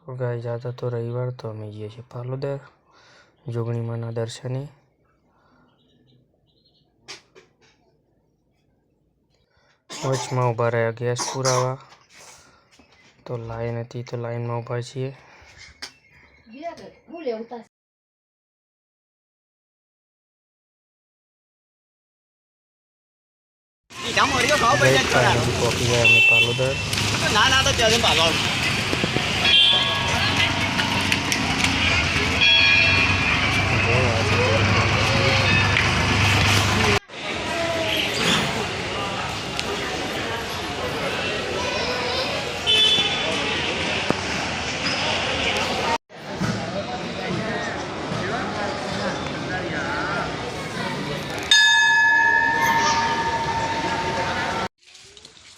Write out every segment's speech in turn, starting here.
तो गाइस आज तो रविवार तो अमे जीए छे पालोदर जोगणी माना दर्शने। वच में उभा रहा गैस पुरावा तो लाइन थी तो लाइन में उभा छे। पहुंची गए अमे पालोदर।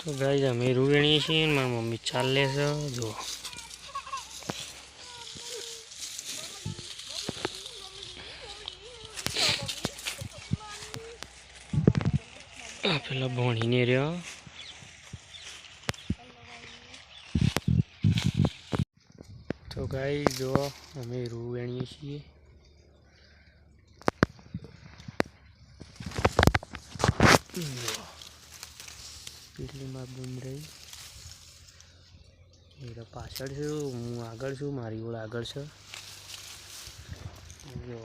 तो गाइस अमे रुवेणी छे, मारी मम्मी चाले छे जो पेला भणी ने रह्यो। तो गाइस जो अमे रुवेणी छे पीटली में बूम रही मेरा पाछड़ छू, हूँ आगळ छू, मारी ओळ आगळ छे। जो